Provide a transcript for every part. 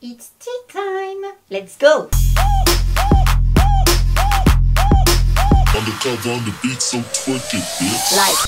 It's tea time! Let's go! Undercover on the beat, so twerk it, bitch. Like.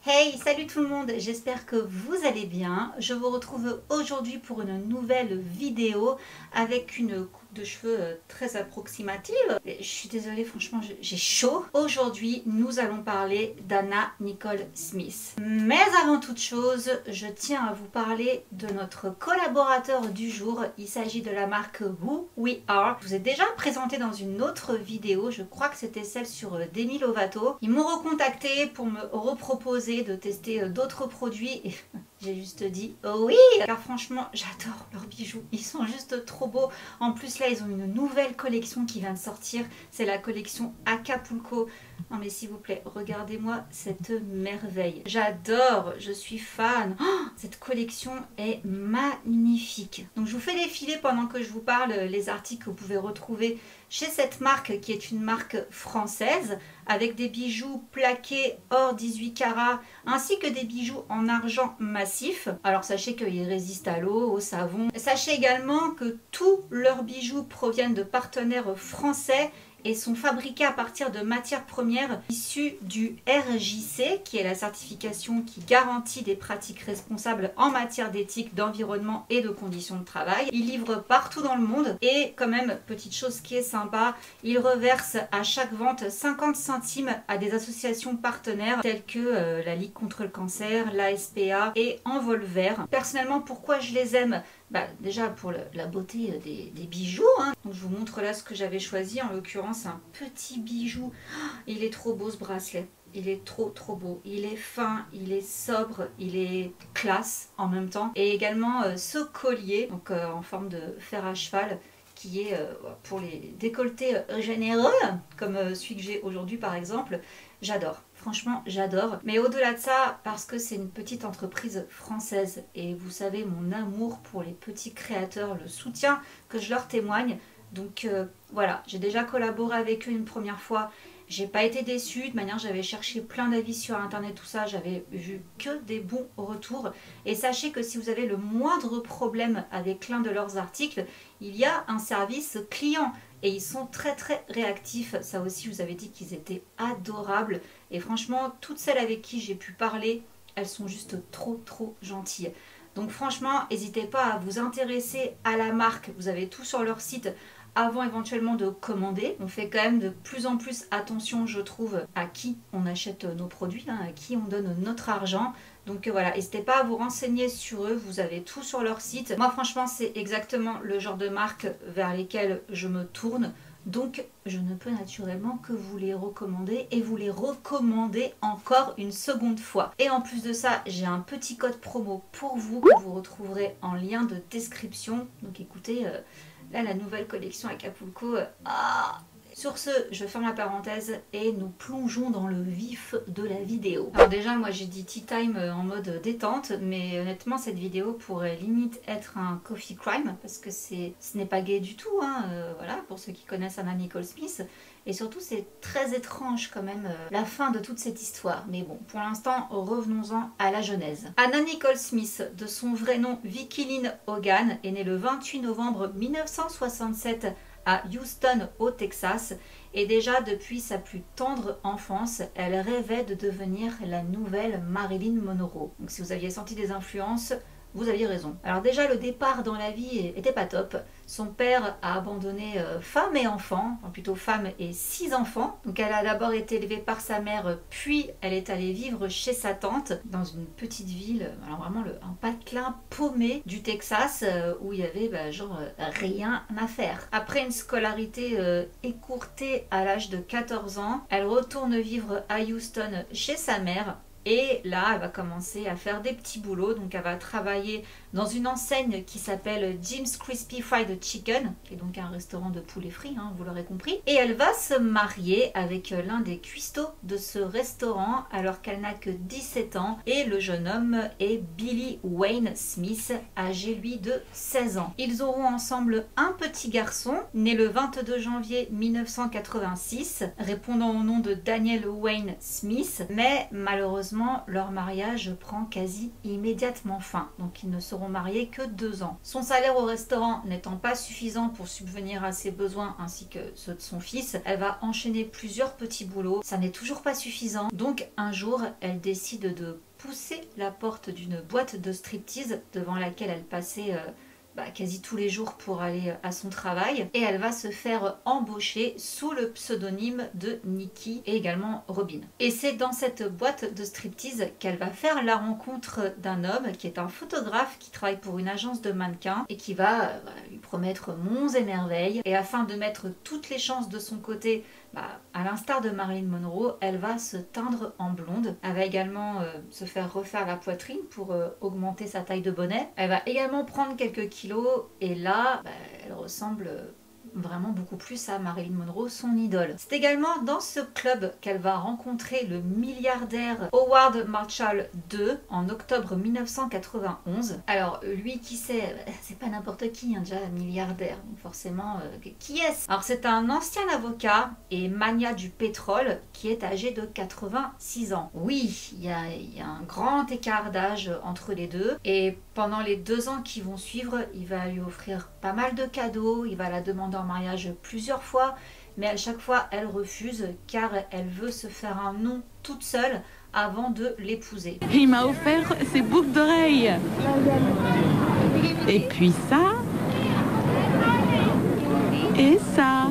Hey, salut tout le monde, j'espère que vous allez bien. Je vous retrouve aujourd'hui pour une nouvelle vidéo avec une coupe de cheveux très approximative. Je suis désolée, franchement, j'ai chaud. Aujourd'hui, nous allons parler d'Anna Nicole Smith. Mais avant toute chose, je tiens à vous parler de notre collaborateur du jour. Il s'agit de la marque Who We Are. Je vous ai déjà présenté dans une autre vidéo, je crois que c'était celle sur Demi Lovato. Ils m'ont recontacté pour me reproposer de tester d'autres produits et j'ai juste dit oh oui, car franchement j'adore leurs bijoux, ils sont juste trop beaux. En plus là ils ont une nouvelle collection qui vient de sortir, c'est la collection Acapulco. Non mais s'il vous plaît, regardez-moi cette merveille, j'adore, je suis fan. Oh, cette collection est magnifique. Donc je vous fais défiler pendant que je vous parle les articles que vous pouvez retrouver chez cette marque qui est une marque française avec des bijoux plaqués or 18 carats ainsi que des bijoux en argent massif. Alors sachez qu'ils résistent à l'eau, au savon. Sachez également que tous leurs bijoux proviennent de partenaires français et sont fabriqués à partir de matières premières issues du RJC, qui est la certification qui garantit des pratiques responsables en matière d'éthique, d'environnement et de conditions de travail. Ils livrent partout dans le monde et quand même, petite chose qui est sympa, ils reversent à chaque vente 50 centimes à des associations partenaires telles que la Ligue contre le cancer, l'ASPA et Envol Vert. Personnellement, pourquoi je les aime ? Déjà pour la beauté des bijoux, hein. Donc, je vous montre là ce que j'avais choisi, en l'occurrence un petit bijou. Oh, il est trop beau ce bracelet, il est trop beau, il est fin, il est sobre, il est classe en même temps. Et également ce collier, donc en forme de fer à cheval, qui est pour les décolletés généreux, comme celui que j'ai aujourd'hui par exemple. J'adore, franchement j'adore. Mais au-delà de ça, parce que c'est une petite entreprise française et vous savez mon amour pour les petits créateurs, le soutien que je leur témoigne. Donc voilà, j'ai déjà collaboré avec eux une première fois. J'ai pas été déçue, de manière j'avais cherché plein d'avis sur internet, tout ça, j'avais vu que des bons retours. Et sachez que si vous avez le moindre problème avec l'un de leurs articles, il y a un service client. Et ils sont très réactifs. Ça aussi, je vous avais dit qu'ils étaient adorables. Et franchement, toutes celles avec qui j'ai pu parler, elles sont juste trop gentilles. Donc franchement, n'hésitez pas à vous intéresser à la marque. Vous avez tout sur leur site avant éventuellement de commander. On fait quand même de plus en plus attention, je trouve, à qui on achète nos produits, hein, à qui on donne notre argent. Donc voilà, n'hésitez pas à vous renseigner sur eux, vous avez tout sur leur site. Moi franchement, c'est exactement le genre de marque vers lesquelles je me tourne. Donc je ne peux naturellement que vous les recommander et vous les recommander encore une seconde fois. Et en plus de ça, j'ai un petit code promo pour vous que vous retrouverez en lien de description. Donc écoutez, là la nouvelle collection Acapulco, Sur ce, je ferme la parenthèse et nous plongeons dans le vif de la vidéo. Alors déjà, moi j'ai dit tea time en mode détente, mais honnêtement cette vidéo pourrait limite être un coffee crime parce que ce n'est pas gay du tout, hein, voilà, pour ceux qui connaissent Anna Nicole Smith. Et surtout c'est très étrange quand même la fin de toute cette histoire. Mais bon, pour l'instant, revenons-en à la genèse. Anna Nicole Smith, de son vrai nom Vicky Lynn Hogan, est née le 28 novembre 1967 à Houston au Texas et déjà depuis sa plus tendre enfance, elle rêvait de devenir la nouvelle Marilyn Monroe. Donc si vous aviez senti des influences, vous aviez raison. Alors déjà le départ dans la vie était pas top. Son père a abandonné femme et enfants, enfin plutôt femme et 6 enfants. Donc elle a d'abord été élevée par sa mère, puis elle est allée vivre chez sa tante dans une petite ville, alors vraiment un patelin paumé du Texas où il y avait rien à faire. Après une scolarité écourtée à l'âge de 14 ans, elle retourne vivre à Houston chez sa mère. Et là, elle va commencer à faire des petits boulots. Donc, elle va travailler dans une enseigne qui s'appelle Jim's Crispy Fried Chicken, qui est donc un restaurant de poulet frit, hein, vous l'aurez compris. Et elle va se marier avec l'un des cuistots de ce restaurant alors qu'elle n'a que 17 ans. Et le jeune homme est Billy Wayne Smith, âgé lui de 16 ans. Ils auront ensemble un petit garçon, né le 22 janvier 1986, répondant au nom de Daniel Wayne Smith. Mais malheureusement, malheureusement, leur mariage prend quasi immédiatement fin. Donc ils ne seront mariés que 2 ans. Son salaire au restaurant n'étant pas suffisant pour subvenir à ses besoins ainsi que ceux de son fils, elle va enchaîner plusieurs petits boulots. Ça n'est toujours pas suffisant. Donc un jour, elle décide de pousser la porte d'une boîte de striptease devant laquelle elle passait quasi tous les jours pour aller à son travail, et elle va se faire embaucher sous le pseudonyme de Nikki et également Robin. Et c'est dans cette boîte de striptease qu'elle va faire la rencontre d'un homme qui est un photographe qui travaille pour une agence de mannequins et qui va lui promettre monts et merveilles. Et afin de mettre toutes les chances de son côté, à l'instar de Marilyn Monroe, elle va se teindre en blonde. Elle va également se faire refaire la poitrine pour augmenter sa taille de bonnet. Elle va également prendre quelques kilos et là, elle ressemble vraiment beaucoup plus à Marilyn Monroe, son idole. C'est également dans ce club qu'elle va rencontrer le milliardaire Howard Marshall II en octobre 1991. Alors lui, qui c'est pas n'importe qui, déjà milliardaire, donc forcément, qui est-ce? Alors c'est un ancien avocat et magnat du pétrole qui est âgé de 86 ans. Oui, il y a un grand écart d'âge entre les deux, et pendant les 2 ans qui vont suivre, il va lui offrir pas mal de cadeaux, il va la demander en mariage plusieurs fois, mais à chaque fois elle refuse car elle veut se faire un nom toute seule avant de l'épouser. Il m'a offert ses boucles d'oreilles. Et puis ça. Et ça.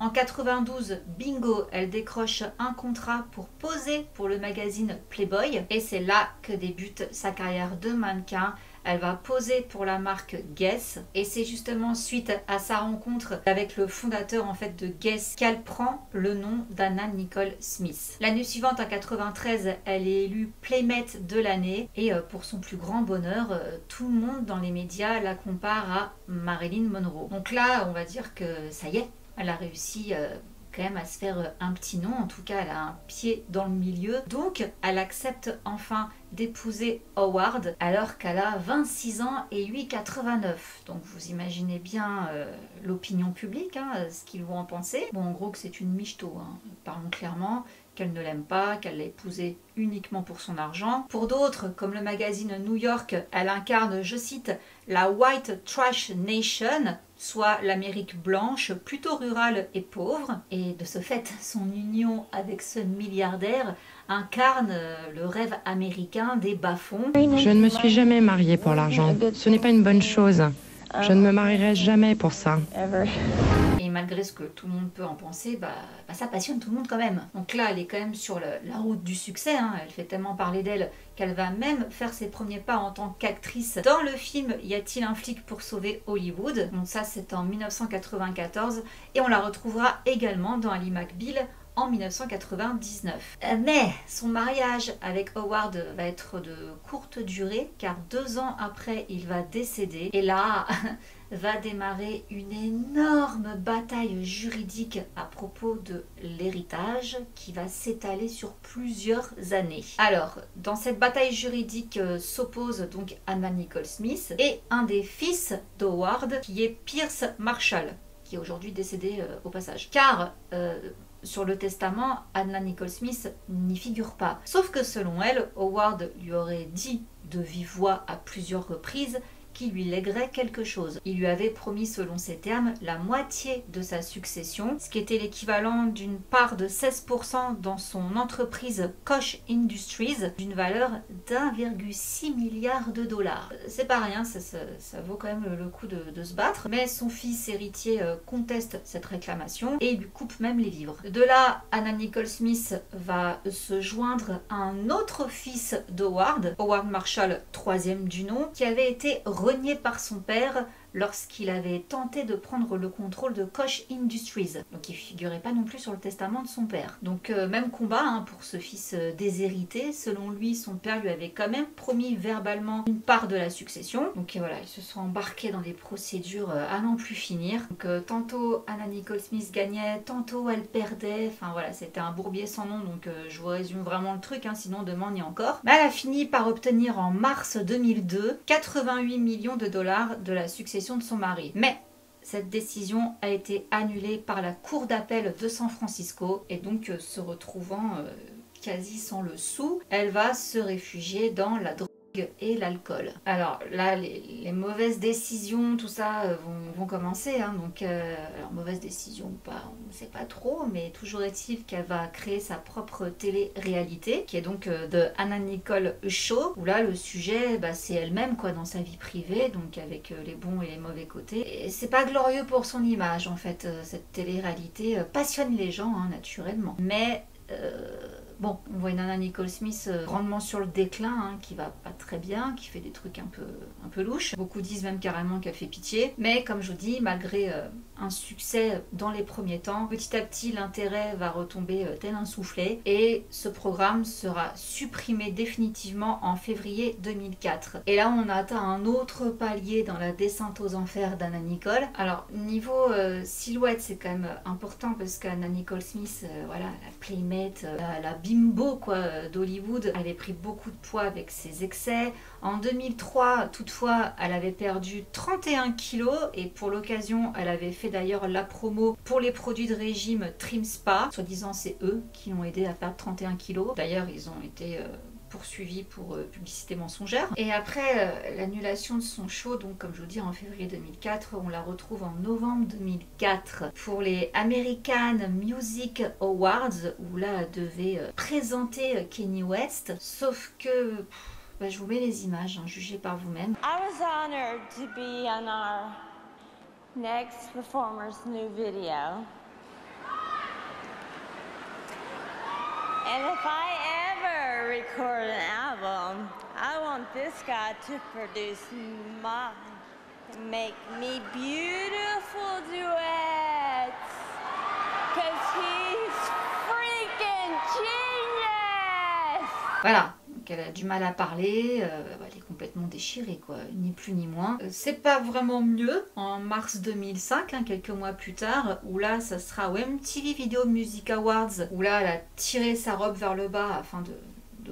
En 92, bingo, elle décroche un contrat pour poser pour le magazine Playboy et c'est là que débute sa carrière de mannequin. Elle va poser pour la marque Guess et c'est justement suite à sa rencontre avec le fondateur de Guess qu'elle prend le nom d'Anna Nicole Smith. L'année suivante, en 93, elle est élue Playmate de l'année et pour son plus grand bonheur, tout le monde dans les médias la compare à Marilyn Monroe. Donc là, on va dire que ça y est, elle a réussi quand même à se faire un petit nom, en tout cas elle a un pied dans le milieu, donc elle accepte enfin d'épouser Howard alors qu'elle a 26 ans et lui 89. Donc vous imaginez bien l'opinion publique, ce qu'ils vont en penser. Bon, en gros que c'est une michto, parlons clairement, qu'elle ne l'aime pas, qu'elle l'a épousé uniquement pour son argent. Pour d'autres, comme le magazine New York, elle incarne, je cite, la White Trash Nation, soit l'Amérique blanche, plutôt rurale et pauvre. Et de ce fait, son union avec ce milliardaire incarne le rêve américain des bas-fonds. Je ne me suis jamais mariée pour l'argent. Ce n'est pas une bonne chose. Je ne me marierai jamais pour ça. Et malgré ce que tout le monde peut en penser, ça passionne tout le monde quand même. Donc là, elle est quand même sur la route du succès. Elle fait tellement parler d'elle qu'elle va même faire ses premiers pas en tant qu'actrice dans le film Y a-t-il un flic pour sauver Hollywood? Donc ça, c'est en 1994. Et on la retrouvera également dans Ali McBeal en 1999. Mais son mariage avec Howard va être de courte durée car 2 ans après il va décéder et là va démarrer une énorme bataille juridique à propos de l'héritage qui va s'étaler sur plusieurs années. Alors, dans cette bataille juridique s'oppose donc Anna Nicole Smith et un des fils d'Howard qui est Pierce Marshall, qui est aujourd'hui décédé au passage. Car sur le testament, Anna Nicole Smith n'y figure pas. Sauf que selon elle, Howard lui aurait dit de vive voix à plusieurs reprises qui lui lèguerait quelque chose. Il lui avait promis, selon ses termes, la moitié de sa succession, ce qui était l'équivalent d'une part de 16% dans son entreprise Koch Industries, d'une valeur d'1,6 milliard de dollars. C'est pas rien, ça vaut quand même le coup de se battre, mais son fils héritier conteste cette réclamation et lui coupe même les vivres. De là, Anna Nicole Smith va se joindre à un autre fils d'Howard, Howard Marshall, 3e du nom, qui avait été renié par son père lorsqu'il avait tenté de prendre le contrôle de Koch Industries. Donc il ne figurait pas non plus sur le testament de son père. Donc même combat pour ce fils déshérité. Selon lui, son père lui avait quand même promis verbalement une part de la succession. Donc voilà, ils se sont embarqués dans des procédures à n'en plus finir. Donc tantôt Anna Nicole Smith gagnait, tantôt elle perdait. Enfin voilà, c'était un bourbier sans nom. Donc je vous résume vraiment le truc, sinon demain on y est encore. Mais elle a fini par obtenir en mars 2002 88 millions de dollars de la succession de son mari. Mais cette décision a été annulée par la Cour d'appel de San Francisco et donc se retrouvant quasi sans le sou, elle va se réfugier dans la drogue et l'alcool. Alors là, les mauvaises décisions, tout ça vont commencer. Hein, donc, alors mauvaise décision ou pas, on ne sait pas trop, mais toujours est-il qu'elle va créer sa propre télé-réalité, qui est donc de Anna Nicole Show, où là le sujet, c'est elle-même quoi, dans sa vie privée, donc avec les bons et les mauvais côtés. Et c'est pas glorieux pour son image en fait. Cette télé-réalité passionne les gens, hein, naturellement, mais bon, on voit une Anna Nicole Smith grandement sur le déclin, hein, qui va pas très bien, qui fait des trucs un peu louches. Beaucoup disent même carrément qu'elle fait pitié. Mais comme je vous dis, malgré un succès dans les premiers temps, petit à petit l'intérêt va retomber tel un soufflet et ce programme sera supprimé définitivement en février 2004. Et là on a atteint un autre palier dans la descente aux enfers d'Anna Nicole. Alors niveau silhouette c'est quand même important parce qu'Anna Nicole Smith, voilà, la playmate, la bimbo quoi d'Hollywood, elle avait pris beaucoup de poids avec ses excès. En 2003 toutefois elle avait perdu 31 kilos et pour l'occasion elle avait fait d'ailleurs la promo pour les produits de régime Trim Spa, soi-disant c'est eux qui l'ont aidé à perdre 31 kilos. D'ailleurs ils ont été poursuivis pour publicité mensongère. Et après l'annulation de son show, donc comme je vous dis en février 2004, on la retrouve en novembre 2004 pour les American Music Awards où là elle devait présenter Kanye West, sauf que je vous mets les images, hein, jugez par vous-même. I was honored to be on our next performer's new video. And if I ever record an album, I want this guy to produce mine and make me beautiful duets. Cause he's freaking genius! Voilà. Elle a du mal à parler, elle est complètement déchirée quoi, ni plus ni moins. C'est pas vraiment mieux en mars 2005, hein, quelques mois plus tard, où là ça sera au MTV Video Music Awards, où là elle a tiré sa robe vers le bas afin de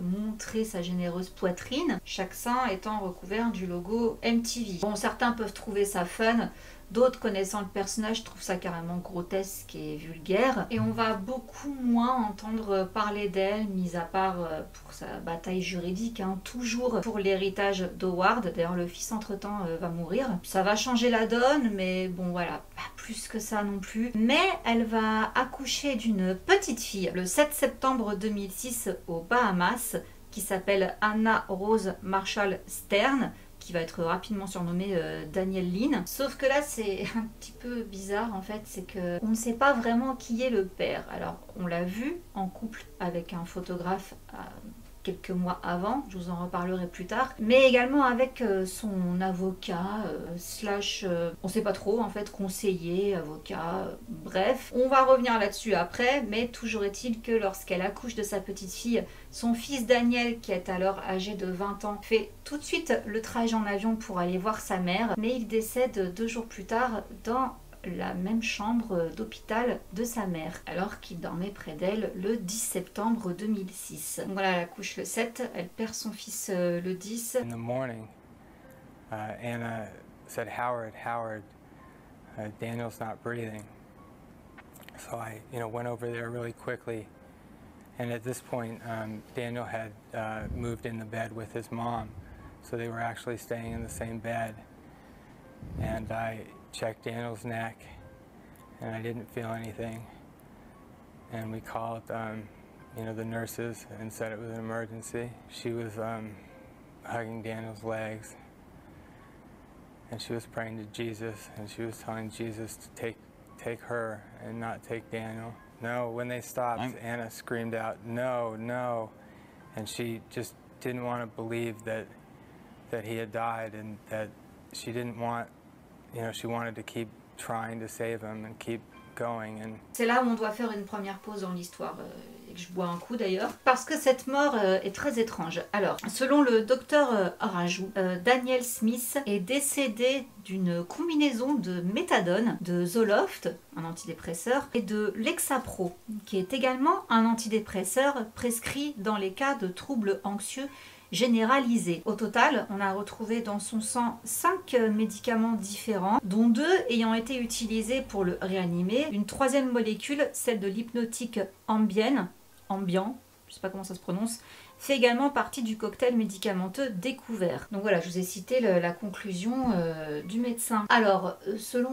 montrer sa généreuse poitrine, chaque sein étant recouvert du logo MTV. Bon, certains peuvent trouver ça fun, d'autres connaissant le personnage trouvent ça carrément grotesque et vulgaire. Et on va beaucoup moins entendre parler d'elle, mis à part pour sa bataille juridique, hein, toujours pour l'héritage d'Howard. D'ailleurs le fils entre-temps va mourir. Ça va changer la donne, mais bon voilà, pas plus que ça non plus. Mais elle va accoucher d'une petite fille le 7 septembre 2006 aux Bahamas, qui s'appelle Anna Rose Marshall Stern, qui va être rapidement surnommée Danielle Lynn. Sauf que là c'est un petit peu bizarre en fait, c'est que on ne sait pas vraiment qui est le père. Alors on l'a vu en couple avec un photographe quelques mois avant, je vous en reparlerai plus tard, mais également avec son avocat, slash, on sait pas trop en fait, conseiller, avocat, bref. On va revenir là-dessus après, mais toujours est-il que lorsqu'elle accouche de sa petite fille, son fils Daniel, qui est alors âgé de 20 ans, fait tout de suite le trajet en avion pour aller voir sa mère, mais il décède 2 jours plus tard dans la même chambre d'hôpital de sa mère, alors qu'il dormait près d'elle le 10 septembre 2006. Donc voilà, elle accouche le 7, elle perd son fils le 10. In the morning, Anna said, Howard, Daniel's not breathing. So I, went over there really quickly. And at this point, Daniel had moved in the bed with his mom. So they were actually staying in the same bed. And I checked Daniel's neck, and I didn't feel anything. And we called, the nurses and said it was an emergency. She was hugging Daniel's legs, and she was praying to Jesus, and she was telling Jesus to take her and not take Daniel. No, when they stopped, Anna screamed out, "No, no," and she just didn't want to believe that he had died, and that she didn't want. She wanted to keep trying to save him and keep going. And c'est là où on doit faire une première pause dans l'histoire, et que je bois un coup d'ailleurs, parce que cette mort est très étrange. Alors, selon le docteur Arajou, Daniel Smith est décédé d'une combinaison de méthadone, de Zoloft, un antidépresseur, et de Lexapro, qui est également un antidépresseur prescrit dans les cas de troubles anxieux généralisé. Au total, on a retrouvé dans son sang 5 médicaments différents, dont 2 ayant été utilisés pour le réanimer. Une troisième molécule, celle de l'hypnotique Ambien, je sais pas comment ça se prononce, fait également partie du cocktail médicamenteux découvert. Donc voilà, je vous ai cité la conclusion du médecin. Alors, selon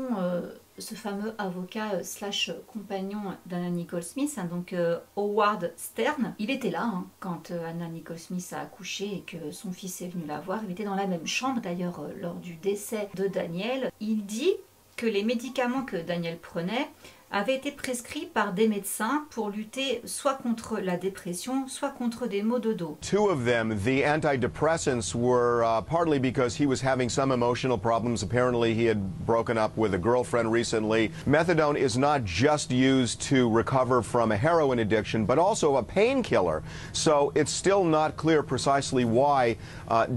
ce fameux avocat slash compagnon d'Anna Nicole Smith, hein, donc Howard Stern, il était là hein, quand Anna Nicole Smith a accouché et que son fils est venu la voir. Il était dans la même chambre d'ailleurs lors du décès de Daniel. Il dit que les médicaments que Daniel prenait avaient été prescrits par des médecins pour lutter soit contre la dépression, soit contre des maux de dos. Two of them, the antidepressants, were partly because he was having some emotional problems. Apparently he had broken up with a girlfriend recently. Methadone is not just used to recover from a heroin addiction, but also a painkiller. So it's still not clear precisely why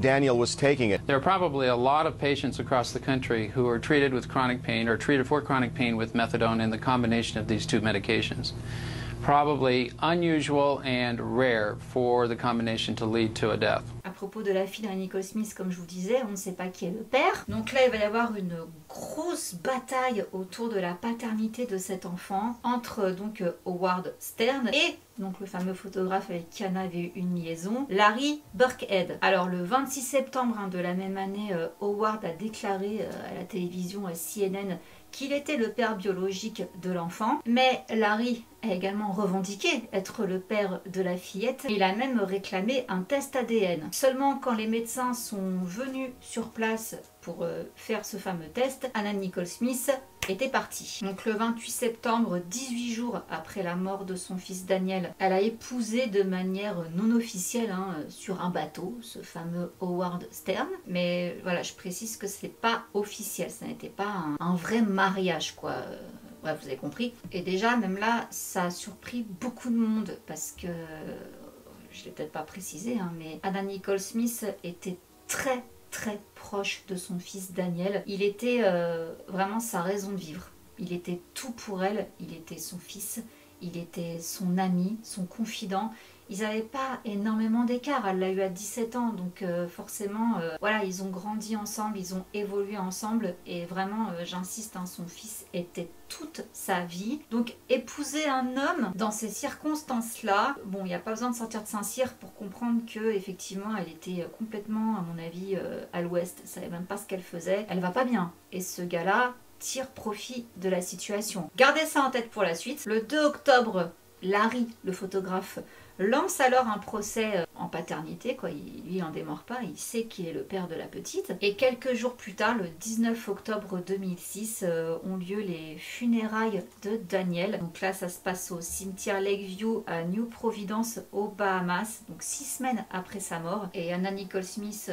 Daniel was taking it. There are probably a lot of patients across the country who are treated with chronic pain or treated for chronic pain with methadone in the combination of these two medications. Probably unusual and rare for the combination to lead to a death. À propos de la fille d'Anna Nicole Smith, comme je vous disais, on ne sait pas qui est le père. Donc là, il va y avoir une grosse bataille autour de la paternité de cet enfant entre donc Howard Stern et donc le fameux photographe avec qui Anna avait eu une liaison, Larry Burkhead. Alors le 26 septembre de la même année, Howard a déclaré à la télévision CNN qu'il était le père biologique de l'enfant, mais Larry a également revendiqué être le père de la fillette. Il a même réclamé un test ADN. Seulement quand les médecins sont venus sur place pour faire ce fameux test, Anna Nicole Smith était partie. Donc le 28 septembre, 18 jours après la mort de son fils Daniel, elle a épousé de manière non officielle sur un bateau ce fameux Howard Stern. Mais voilà, je précise que c'est pas officiel, ça n'était pas un vrai mariage quoi. Bref, vous avez compris. Et déjà, même là, ça a surpris beaucoup de monde parce que, je ne l'ai peut-être pas précisé, hein, mais Anna Nicole Smith était très proche de son fils Daniel. Il était vraiment sa raison de vivre. Il était tout pour elle, il était son fils, il était son ami, son confident. Ils n'avaient pas énormément d'écart, elle l'a eu à 17 ans, donc forcément, voilà, ils ont grandi ensemble, ils ont évolué ensemble, et vraiment, j'insiste, hein, son fils était toute sa vie. Donc épouser un homme dans ces circonstances-là, bon, il n'y a pas besoin de sortir de Saint-Cyr pour comprendre que effectivement, elle était complètement, à mon avis, à l'ouest, elle savait même pas ce qu'elle faisait, elle va pas bien. Et ce gars-là tire profit de la situation. Gardez ça en tête pour la suite. Le 2 octobre, Larry, le photographe, lance alors un procès en paternité, quoi. Lui, il n'en démord pas, il sait qu'il est le père de la petite. Et quelques jours plus tard, le 19 octobre 2006, ont lieu les funérailles de Daniel. Donc là, ça se passe au cimetière Lakeview à New Providence, aux Bahamas, donc 6 semaines après sa mort. Et Anna Nicole Smith,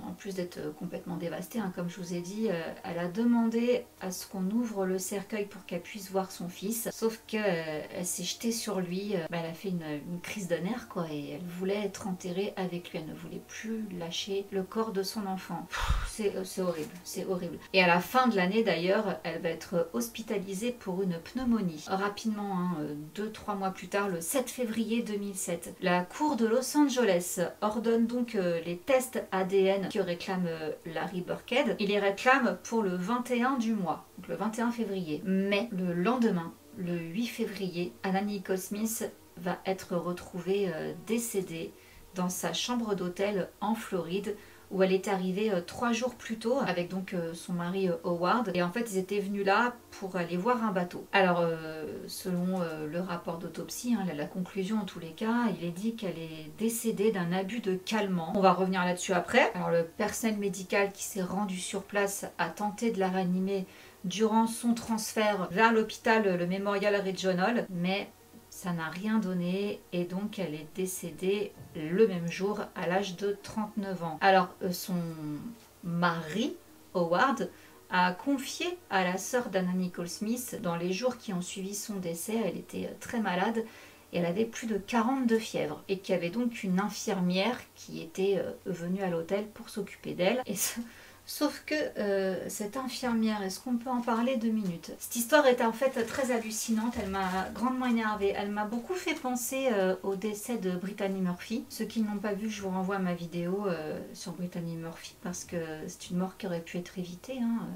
en plus d'être complètement dévastée, hein, comme je vous ai dit, elle a demandé à ce qu'on ouvre le cercueil pour qu'elle puisse voir son fils. Sauf qu'elle s'est jetée sur lui, elle a fait une crise de nerfs quoi, et elle voulait être enterrée avec lui, elle ne voulait plus lâcher le corps de son enfant. C'est horrible, c'est horrible. Et à la fin de l'année d'ailleurs, elle va être hospitalisée pour une pneumonie. Rapidement, 2-3 mois plus tard, le 7 février 2007, la cour de Los Angeles ordonne donc les tests ADN que réclame Larry Burkhead. Il les réclame pour le 21 du mois, donc le 21 février. Mais le lendemain, le 8 février, Anna Nicole Smith va être retrouvée décédée dans sa chambre d'hôtel en Floride, où elle est arrivée 3 jours plus tôt avec donc son mari Howard, et en fait ils étaient venus là pour aller voir un bateau. Alors selon le rapport d'autopsie, hein, la conclusion en tous les cas, il est dit qu'elle est décédée d'un abus de calmant. On va revenir là-dessus après. Alors le personnel médical qui s'est rendu sur place a tenté de la réanimer durant son transfert vers l'hôpital, le Memorial Regional, mais ça n'a rien donné et donc elle est décédée le même jour à l'âge de 39 ans. Alors son mari, Howard, a confié à la sœur d'Anna Nicole Smith, dans les jours qui ont suivi son décès, elle était très malade et elle avait plus de 40 de fièvre, et qu'il y avait donc une infirmière qui était venue à l'hôtel pour s'occuper d'elle. Et sauf que cette infirmière, est-ce qu'on peut en parler 2 minutes? Cette histoire est en fait très hallucinante, elle m'a grandement énervée. Elle m'a beaucoup fait penser au décès de Brittany Murphy. Ceux qui ne l'ont pas vu, je vous renvoie à ma vidéo sur Brittany Murphy, parce que c'est une mort qui aurait pu être évitée, hein,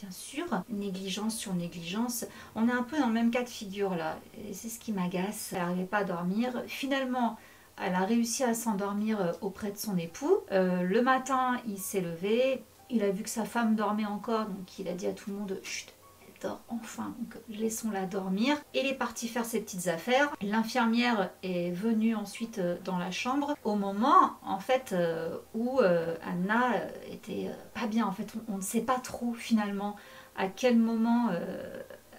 bien sûr. Négligence sur négligence. On est un peu dans le même cas de figure là, et c'est ce qui m'agace. Elle n'arrivait pas à dormir. Finalement, elle a réussi à s'endormir auprès de son époux. Le matin, il s'est levé, il a vu que sa femme dormait encore, donc il a dit à tout le monde « Chut, elle dort enfin, donc laissons-la dormir ». Il est parti faire ses petites affaires. L'infirmière est venue ensuite dans la chambre au moment en fait où Anna était pas bien. En fait, on ne sait pas trop finalement à quel moment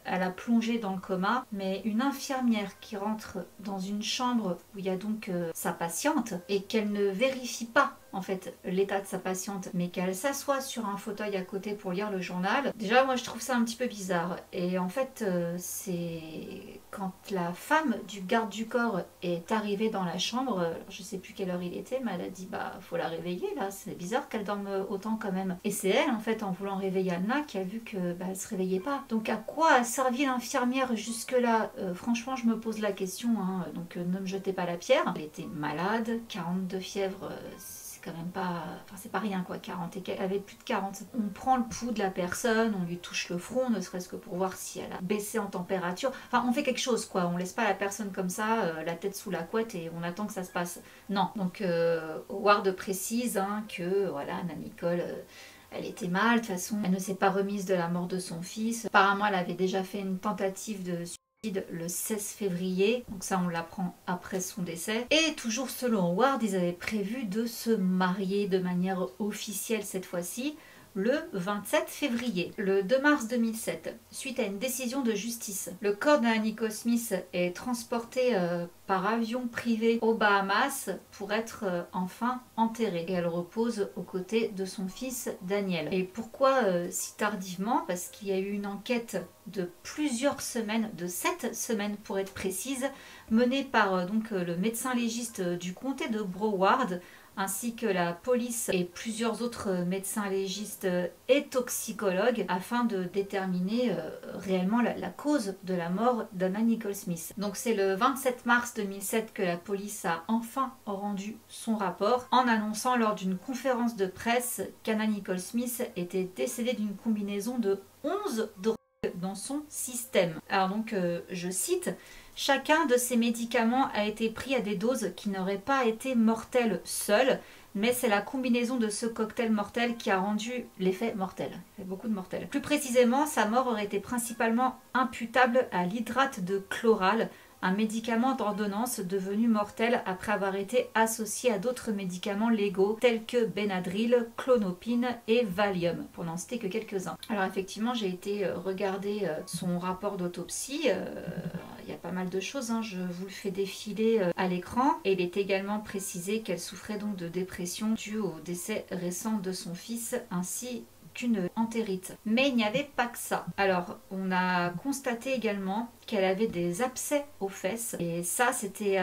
elle a plongé dans le coma, mais une infirmière qui rentre dans une chambre où il y a donc sa patiente et qu'elle ne vérifie pas en fait l'état de sa patiente, mais qu'elle s'assoit sur un fauteuil à côté pour lire le journal. Déjà, moi je trouve ça un petit peu bizarre. Et en fait, c'est quand la femme du garde du corps est arrivée dans la chambre, alors je sais plus quelle heure il était, mais elle a dit bah faut la réveiller là, c'est bizarre qu'elle dorme autant quand même. Et c'est elle en fait en voulant réveiller Anna qui a vu que bah, elle se réveillait pas. Donc à quoi a servi l'infirmière jusque là? Franchement je me pose la question, hein. Donc ne me jetez pas la pierre. Elle était malade, 42 fièvres, quand même pas, enfin c'est pas rien quoi, 40, et elle avait plus de 40. On prend le pouls de la personne, on lui touche le front, ne serait-ce que pour voir si elle a baissé en température, enfin on fait quelque chose quoi, on laisse pas la personne comme ça, la tête sous la couette et on attend que ça se passe. Non, donc Howard précise hein, que voilà, Anna Nicole elle était mal, de toute façon elle ne s'est pas remise de la mort de son fils, apparemment elle avait déjà fait une tentative de le 16 février, donc ça on l'apprend après son décès. Et toujours selon Howard, ils avaient prévu de se marier de manière officielle cette fois-ci le 27 février. Le 2 mars 2007, suite à une décision de justice, le corps d'Anna Nicole Smith est transporté par avion privé aux Bahamas pour être enfin enterrée. Et elle repose aux côtés de son fils Daniel. Et pourquoi si tardivement? Parce qu'il y a eu une enquête de plusieurs semaines, de 7 semaines pour être précise, menée par donc le médecin légiste du comté de Broward, ainsi que la police et plusieurs autres médecins légistes et toxicologues afin de déterminer réellement la cause de la mort d'Anna Nicole Smith. Donc c'est le 27 mars 2007 que la police a enfin rendu son rapport en annonçant lors d'une conférence de presse qu'Anna Nicole Smith était décédée d'une combinaison de 11 drogues dans son système. Alors donc je cite: chacun de ces médicaments a été pris à des doses qui n'auraient pas été mortelles seules, mais c'est la combinaison de ce cocktail mortel qui a rendu l'effet mortel. Il y a beaucoup de mortels. Plus précisément, sa mort aurait été principalement imputable à l'hydrate de chloral, un médicament d'ordonnance devenu mortel après avoir été associé à d'autres médicaments légaux tels que Benadryl, Klonopin et Valium, pour n'en citer que quelques-uns. Alors effectivement, j'ai été regarder son rapport d'autopsie. Il y a pas mal de choses, hein. Je vous le fais défiler à l'écran. Et il est également précisé qu'elle souffrait donc de dépression due au décès récent de son fils, ainsi qu'une entérite. Mais il n'y avait pas que ça. Alors, on a constaté également qu'elle avait des abcès aux fesses. Et ça, c'était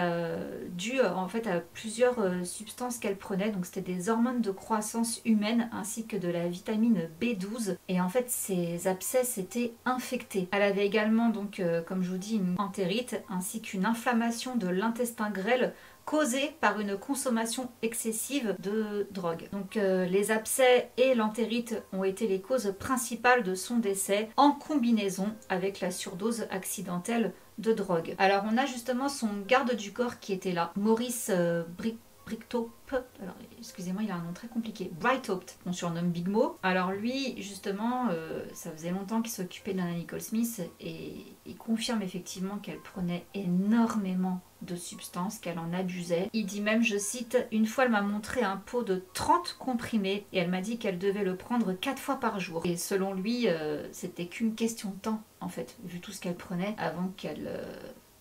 dû en fait à plusieurs substances qu'elle prenait. Donc, c'était des hormones de croissance humaine ainsi que de la vitamine B12. Et en fait, ces abcès s'étaient infectés. Elle avait également, donc, comme je vous dis, une entérite ainsi qu'une inflammation de l'intestin grêle causée par une consommation excessive de drogue. Donc les abcès et l'entérite ont été les causes principales de son décès en combinaison avec la surdose accidentelle de drogue. Alors on a justement son garde du corps qui était là, Maurice Brightope. Alors excusez-moi, il a un nom très compliqué, Brightope, on surnomme Big Mo. Alors lui justement, ça faisait longtemps qu'il s'occupait d'Anna Nicole Smith et il confirme effectivement qu'elle prenait énormément de substances, qu'elle en abusait. Il dit même, je cite, une fois elle m'a montré un pot de 30 comprimés et elle m'a dit qu'elle devait le prendre 4 fois par jour. Et selon lui, c'était qu'une question de temps en fait, vu tout ce qu'elle prenait avant qu'elle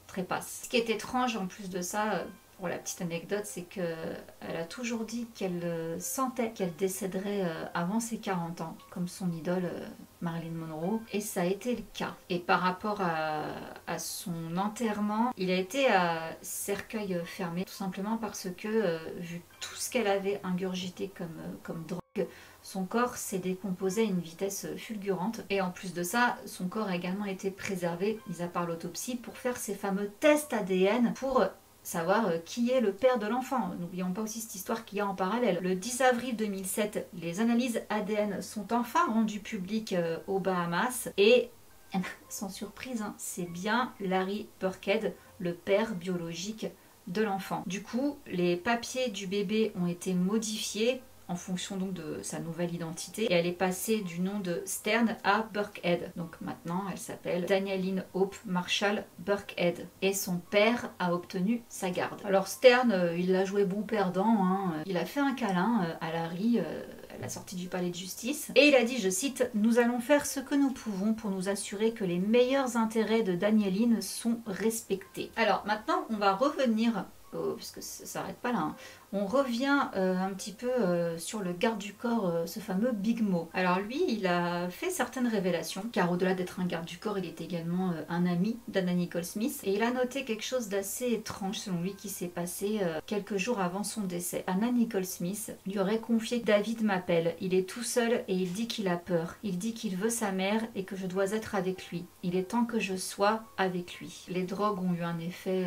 trépasse. Ce qui est étrange en plus de ça, pour la petite anecdote, c'est qu'elle a toujours dit qu'elle sentait qu'elle décéderait avant ses 40 ans, comme son idole Marilyn Monroe, et ça a été le cas. Et par rapport à son enterrement, il a été à cercueil fermé, tout simplement parce que, vu tout ce qu'elle avait ingurgité comme drogue, son corps s'est décomposé à une vitesse fulgurante. Et en plus de ça, son corps a également été préservé, mis à part l'autopsie, pour faire ces fameux tests ADN pour savoir qui est le père de l'enfant. N'oublions pas aussi cette histoire qu'il y a en parallèle. Le 10 avril 2007, les analyses ADN sont enfin rendues publiques aux Bahamas et, sans surprise, hein, c'est bien Larry Burkhead, le père biologique de l'enfant. Du coup, les papiers du bébé ont été modifiés en fonction donc de sa nouvelle identité et elle est passée du nom de Stern à Burkhead. Donc maintenant elle s'appelle Danielle Hope Marshall Burkhead et son père a obtenu sa garde. Alors Stern il l'a joué bon perdant, hein. Il a fait un câlin à Larry à la sortie du palais de justice et il a dit, je cite, « Nous allons faire ce que nous pouvons pour nous assurer que les meilleurs intérêts de Danielle sont respectés. » Alors maintenant on va revenir parce que ça s'arrête pas là, hein. On revient un petit peu sur le garde du corps, ce fameux Big Mo. Alors lui, il a fait certaines révélations, car au-delà d'être un garde du corps, il est également un ami d'Anna Nicole Smith, et il a noté quelque chose d'assez étrange selon lui qui s'est passé quelques jours avant son décès. Anna Nicole Smith lui aurait confié: David m'appelle, il est tout seul et il dit qu'il a peur, il dit qu'il veut sa mère et que je dois être avec lui. Il est temps que je sois avec lui. Les drogues ont eu un effet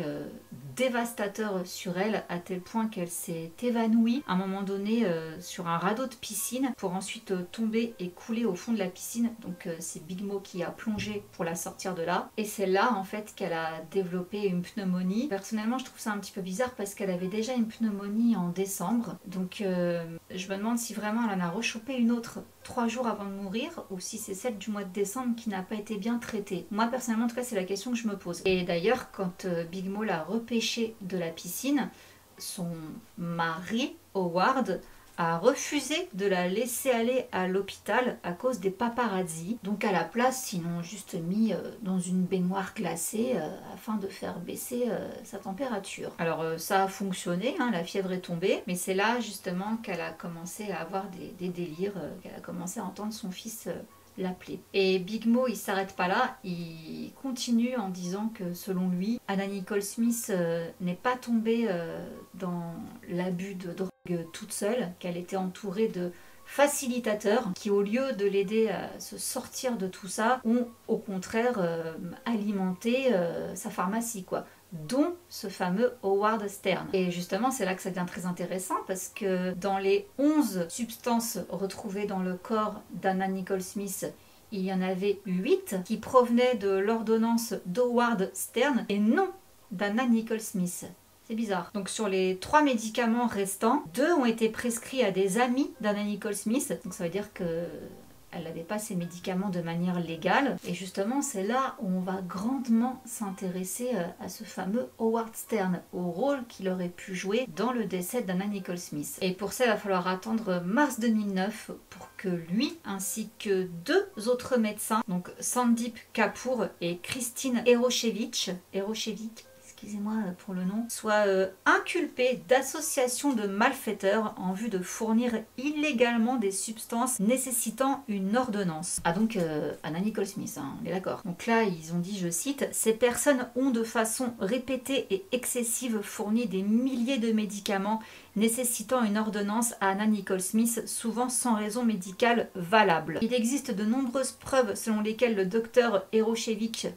dévastateur sur elle, à tel point qu'elle s'est évanouie à un moment donné sur un radeau de piscine pour ensuite tomber et couler au fond de la piscine. Donc c'est Big Mo qui a plongé pour la sortir de là et c'est là en fait qu'elle a développé une pneumonie. Personnellement je trouve ça un petit peu bizarre parce qu'elle avait déjà une pneumonie en décembre, donc je me demande si vraiment elle en a rechopé une autre 3 jours avant de mourir ou si c'est celle du mois de décembre qui n'a pas été bien traitée. Moi personnellement en tout cas c'est la question que je me pose. Et d'ailleurs quand Big Mo l'a repêchée de la piscine, son mari, Howard, a refusé de la laisser aller à l'hôpital à cause des paparazzi. Donc à la place, ils l'ont juste mis dans une baignoire glacée afin de faire baisser sa température. Alors ça a fonctionné, hein, la fièvre est tombée, mais c'est là justement qu'elle a commencé à avoir des délires, qu'elle a commencé à entendre son fils l'appeler. Et Big Mo il s'arrête pas là, il continue en disant que selon lui, Anna Nicole Smith n'est pas tombée dans l'abus de drogue toute seule, qu'elle était entourée de facilitateurs qui au lieu de l'aider à se sortir de tout ça, ont au contraire alimenté sa pharmacie quoi, dont ce fameux Howard Stern. Et justement c'est là que ça devient très intéressant parce que dans les 11 substances retrouvées dans le corps d'Anna Nicole Smith, il y en avait 8 qui provenaient de l'ordonnance d'Howard Stern et non d'Anna Nicole Smith. C'est bizarre. Donc sur les 3 médicaments restants, 2 ont été prescrits à des amis d'Anna Nicole Smith. Donc ça veut dire que elle n'avait pas ces médicaments de manière légale. Et justement, c'est là où on va grandement s'intéresser à ce fameux Howard Stern, au rôle qu'il aurait pu jouer dans le décès d'Anna Nicole Smith. Et pour ça, il va falloir attendre mars 2009 pour que lui, ainsi que 2 autres médecins, donc Sandip Kapoor et Christine Eroshevich, excusez-moi pour le nom, soit inculpé d'association de malfaiteurs en vue de fournir illégalement des substances nécessitant une ordonnance. Ah donc Anna Nicole Smith, hein, on est d'accord. Donc là ils ont dit, je cite, « Ces personnes ont de façon répétée et excessive fourni des milliers de médicaments nécessitant une ordonnance à Anna Nicole Smith, souvent sans raison médicale valable. Il existe de nombreuses preuves selon lesquelles le docteur Eroshevich,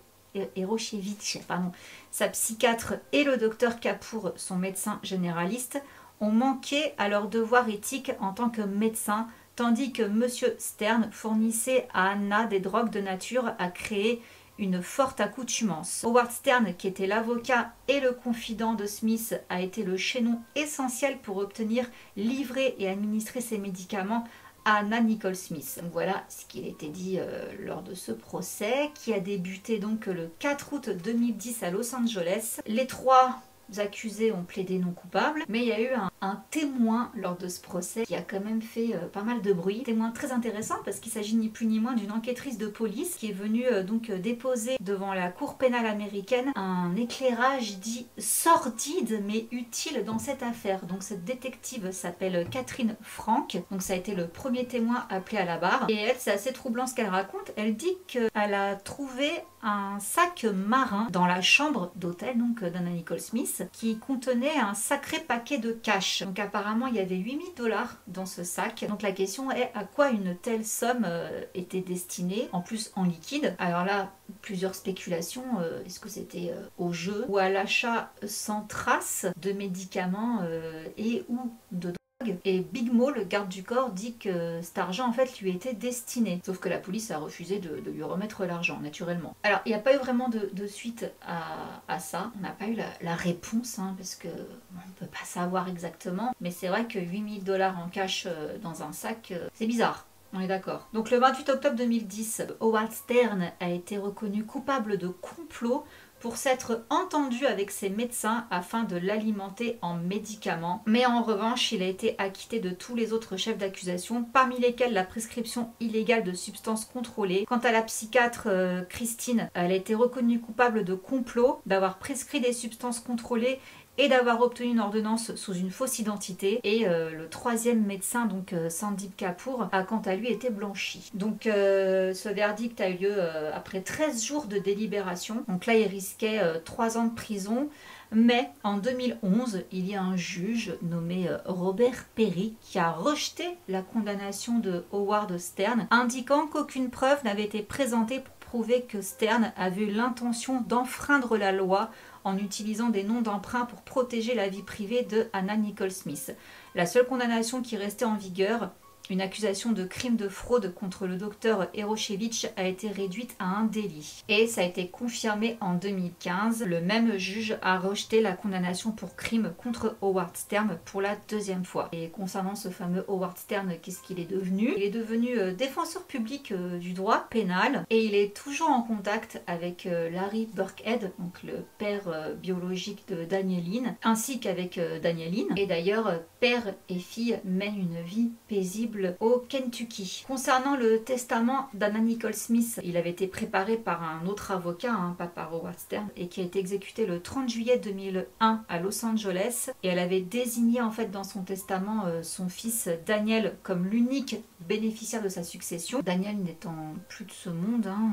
sa psychiatre et le docteur Kapoor, son médecin généraliste, ont manqué à leur devoir éthique en tant que médecin, tandis que M. Stern fournissait à Anna des drogues de nature à créer une forte accoutumance. Howard Stern, qui était l'avocat et le confident de Smith, a été le chaînon essentiel pour obtenir, livrer et administrer ces médicaments à Anna Nicole Smith. Donc voilà ce qu'il était dit lors de ce procès qui a débuté donc le 4 août 2010 à Los Angeles. Les 3 accusés ont plaidé non coupables, mais il y a eu un témoin lors de ce procès qui a quand même fait pas mal de bruit. Témoin très intéressant parce qu'il s'agit ni plus ni moins d'une enquêtrice de police qui est venue donc déposer devant la cour pénale américaine un éclairage dit sordide mais utile dans cette affaire. Donc cette détective s'appelle Catherine Frank, donc ça a été le premier témoin appelé à la barre et elle, c'est assez troublant ce qu'elle raconte. Elle dit qu'elle a trouvé un sac marin dans la chambre d'hôtel donc d'Anna Nicole Smith qui contenait un sacré paquet de cash. Donc apparemment il y avait 8 000 $ dans ce sac. Donc la question est à quoi une telle somme était destinée, en plus en liquide. Alors là, plusieurs spéculations, est-ce que c'était au jeu ou à l'achat sans trace de médicaments et ou de drogue. Et Big Mo, le garde du corps, dit que cet argent en fait lui était destiné. Sauf que la police a refusé de lui remettre l'argent, naturellement. Alors il n'y a pas eu vraiment de suite à ça. On n'a pas eu la réponse, hein, parce que on ne peut pas savoir exactement. Mais c'est vrai que 8 000 $ en cash dans un sac, c'est bizarre. On est d'accord. Donc le 28 octobre 2010, Howard Stern a été reconnu coupable de complot pour s'être entendu avec ses médecins afin de l'alimenter en médicaments. Mais en revanche, il a été acquitté de tous les autres chefs d'accusation, parmi lesquels la prescription illégale de substances contrôlées. Quant à la psychiatre Christine, elle a été reconnue coupable de complot, d'avoir prescrit des substances contrôlées et d'avoir obtenu une ordonnance sous une fausse identité. Et le troisième médecin, donc Sandip Kapoor, a quant à lui été blanchi. Donc ce verdict a eu lieu après 13 jours de délibération. Donc là, il risquait 3 ans de prison. Mais en 2011, il y a un juge nommé Robert Perry qui a rejeté la condamnation de Howard Stern, indiquant qu'aucune preuve n'avait été présentée pour prouver que Stern avait eu l'intention d'enfreindre la loi en utilisant des noms d'emprunt pour protéger la vie privée de Anna Nicole Smith. La seule condamnation qui restait en vigueur, une accusation de crime de fraude contre le docteur Eroshevich, a été réduite à un délit. Et ça a été confirmé en 2015. Le même juge a rejeté la condamnation pour crime contre Howard Stern pour la 2e fois. Et concernant ce fameux Howard Stern, qu'est-ce qu'il est devenu? Il est devenu défenseur public du droit pénal et il est toujours en contact avec Larry Burkhead, donc le père biologique de Danielle, ainsi qu'avec Danielle. Et d'ailleurs, père et fille mènent une vie paisible au Kentucky. Concernant le testament d'Anna Nicole Smith, il avait été préparé par un autre avocat, hein, pas par Howard Stern, et qui a été exécuté le 30 juillet 2001 à Los Angeles. Et elle avait désigné en fait dans son testament son fils Daniel comme l'unique bénéficiaire de sa succession. Daniel n'étant plus de ce monde, hein,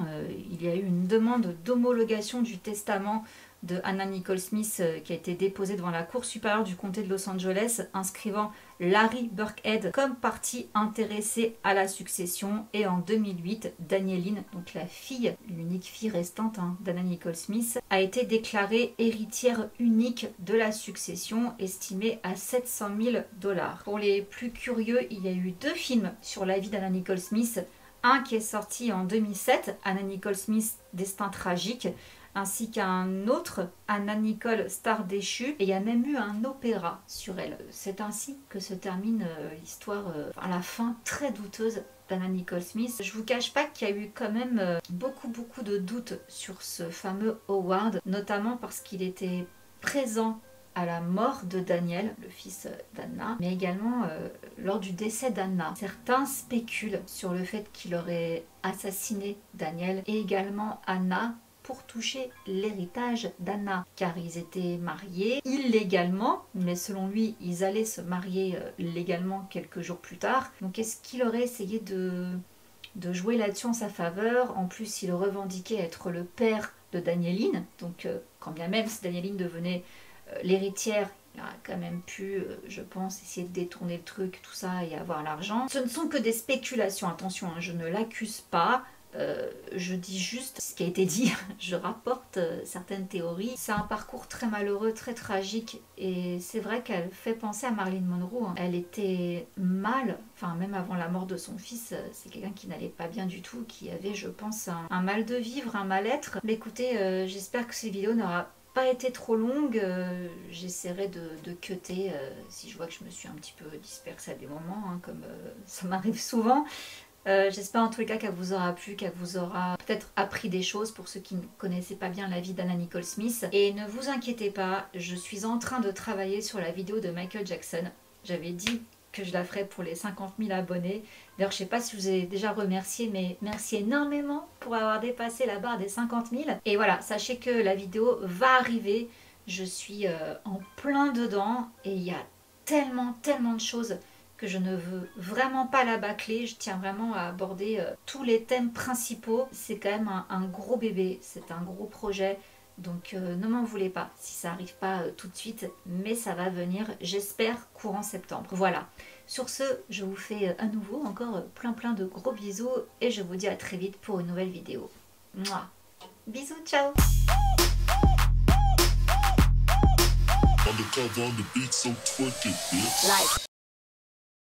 il y a eu une demande d'homologation du testament de Anna Nicole Smith qui a été déposée devant la Cour supérieure du comté de Los Angeles, inscrivant Larry Burkhead comme partie intéressée à la succession. Et en 2008, Danielle, donc la fille, l'unique fille restante d'Anna Nicole Smith, a été déclarée héritière unique de la succession, estimée à 700 000 $. Pour les plus curieux, il y a eu 2 films sur la vie d'Anna Nicole Smith. Un qui est sorti en 2007, Anna Nicole Smith, Destin tragique, ainsi qu'un autre, Anna Nicole, Star déchue, et il y a même eu un opéra sur elle. C'est ainsi que se termine l'histoire, à la fin très douteuse d'Anna Nicole Smith. Je vous cache pas qu'il y a eu quand même beaucoup de doutes sur ce fameux Howard, notamment parce qu'il était présent à la mort de Daniel, le fils d'Anna, mais également lors du décès d'Anna. Certains spéculent sur le fait qu'il aurait assassiné Daniel et également Anna pour toucher l'héritage d'Anna, car ils étaient mariés illégalement, mais selon lui, ils allaient se marier légalement quelques jours plus tard. Donc est-ce qu'il aurait essayé de jouer là-dessus en sa faveur? En plus, il revendiquait être le père de Danielle, donc quand bien même si Danielle devenait l'héritière, il a quand même pu, je pense, essayer de détourner le truc, tout ça, et avoir l'argent. Ce ne sont que des spéculations, attention, hein, je ne l'accuse pas. Je dis juste ce qui a été dit, je rapporte certaines théories. C'est un parcours très malheureux, très tragique, et c'est vrai qu'elle fait penser à Marilyn Monroe. Elle était mal, enfin même avant la mort de son fils, c'est quelqu'un qui n'allait pas bien du tout, qui avait, je pense, un mal de vivre, un mal-être. Mais écoutez, j'espère que cette vidéo n'aura pas été trop longue. J'essaierai de cutter si je vois que je me suis un petit peu dispersée à des moments, hein, comme ça m'arrive souvent. J'espère en tous les cas qu'elle vous aura plu, qu'elle vous aura peut-être appris des choses pour ceux qui ne connaissaient pas bien la vie d'Anna Nicole Smith. Et ne vous inquiétez pas, je suis en train de travailler sur la vidéo de Michael Jackson. J'avais dit que je la ferais pour les 50 000 abonnés. D'ailleurs, je ne sais pas si je vous ai déjà remercié, mais merci énormément pour avoir dépassé la barre des 50 000. Et voilà, sachez que la vidéo va arriver. Je suis en plein dedans et il y a tellement de choses que je ne veux vraiment pas la bâcler. Je tiens vraiment à aborder tous les thèmes principaux. C'est quand même un gros bébé, c'est un gros projet. Donc ne m'en voulez pas si ça n'arrive pas tout de suite, mais ça va venir, j'espère, courant septembre. Voilà, sur ce, je vous fais à nouveau encore plein de gros bisous et je vous dis à très vite pour une nouvelle vidéo. Mouah. Bisous, ciao. Undercover on the beat, so twerk it, bitch.